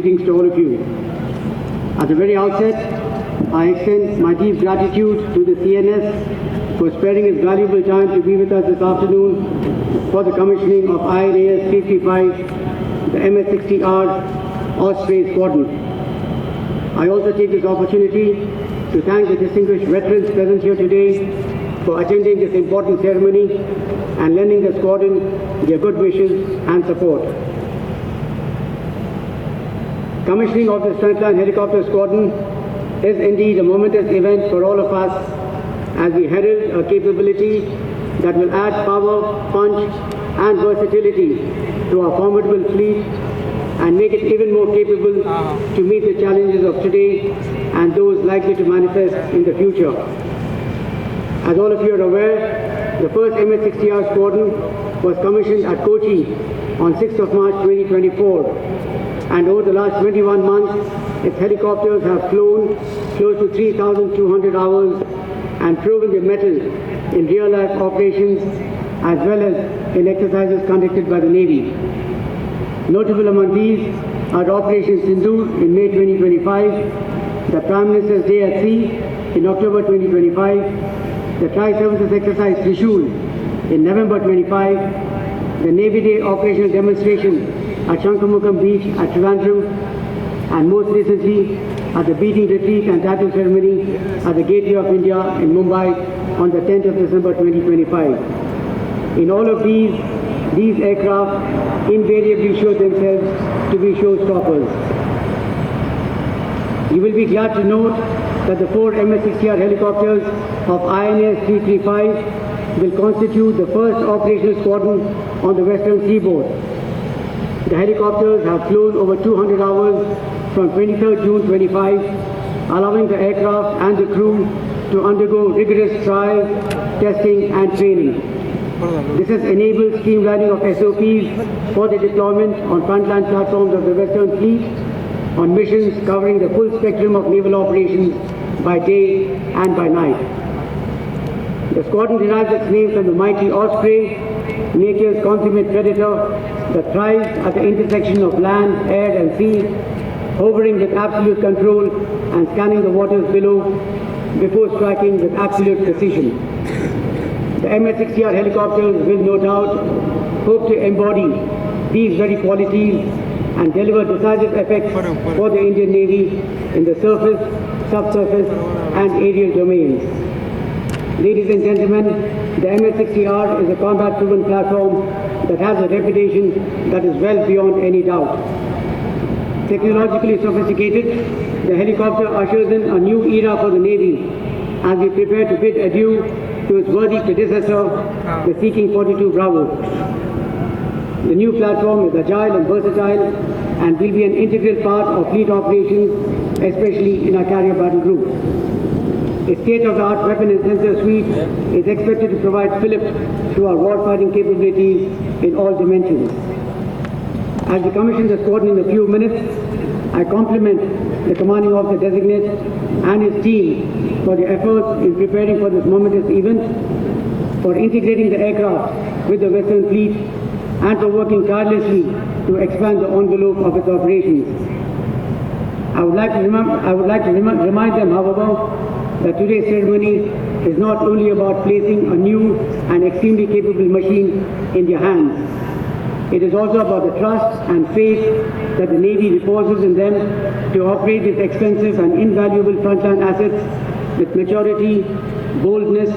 Greetings to all of you. At the very outset, I extend my deep gratitude to the CNS for sparing its valuable time to be with us this afternoon for the commissioning of INAS 335, the MH-60R Ospreys squadron. I also take this opportunity to thank the distinguished veterans present here today for attending this important ceremony and lending the squadron their good wishes and support. Commissioning of the frontline helicopter squadron is indeed a momentous event for all of us as we herald a capability that will add power, punch and versatility to our formidable fleet and make it even more capable to meet the challenges of today and those likely to manifest in the future. As all of you are aware, the first MH-60R squadron was commissioned at Kochi on 6th of March 2024. And over the last 21 months, its helicopters have flown close to 3,200 hours and proven their mettle in real-life operations as well as in exercises conducted by the Navy. Notable among these are Operation Sindoor in May 2025, the Prime Minister's Day at Sea in October 2025, the Tri-Services Exercise Trishul in November 25, the Navy Day operational demonstration at Shankamukam Beach at Trivandrum, and most recently at the beating retreat and title ceremony at the Gateway of India in Mumbai on the 10th of December 2025. In all of these aircraft invariably show themselves to be showstoppers. You will be glad to note that the 4 MH-60R helicopters of INAS 335 will constitute the first operational squadron on the western seaboard. The helicopters have flown over 200 hours from 23rd June 25, allowing the aircraft and the crew to undergo rigorous trials, testing and training. This has enabled streamlining of SOPs for the deployment on frontline platforms of the Western Fleet on missions covering the full spectrum of naval operations by day and by night. The squadron derives its name from the mighty Osprey, nature's consummate predator that thrives at the intersection of land, air and sea, hovering with absolute control and scanning the waters below before striking with absolute precision. The MH-60R helicopters will no doubt hope to embody these very qualities and deliver decisive effects for the Indian Navy in the surface, subsurface and aerial domains. Ladies and gentlemen, the MH-60R is a combat-proven platform that has a reputation that is well beyond any doubt. Technologically sophisticated, the helicopter ushers in a new era for the Navy as we prepare to bid adieu to its worthy predecessor, the Seeking 42 Bravo. The new platform is agile and versatile and will be an integral part of fleet operations, especially in our carrier battle group. A state-of-the-art weapon and sensor suite is expected to provide fillip to our warfighting capabilities in all dimensions. As we commission the squadron in a few minutes, I compliment the commanding officer designate and his team for their efforts in preparing for this momentous event, for integrating the aircraft with the Western Fleet, and for working tirelessly to expand the envelope of its operations. I would like to remind them, however, that today's ceremony is not only about placing a new and extremely capable machine in their hands. It is also about the trust and faith that the Navy reposes in them to operate these expensive and invaluable frontline assets with maturity, boldness,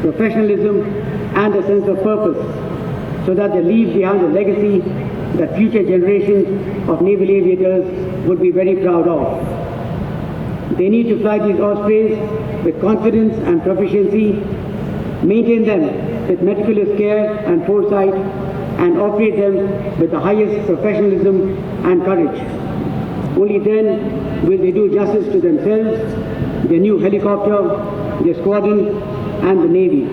professionalism, and a sense of purpose, so that they leave behind a legacy that future generations of naval aviators would be very proud of. They need to fly these Ospreys with confidence and proficiency, maintain them with meticulous care and foresight, and operate them with the highest professionalism and courage. Only then will they do justice to themselves, their new helicopter, their squadron, and the Navy.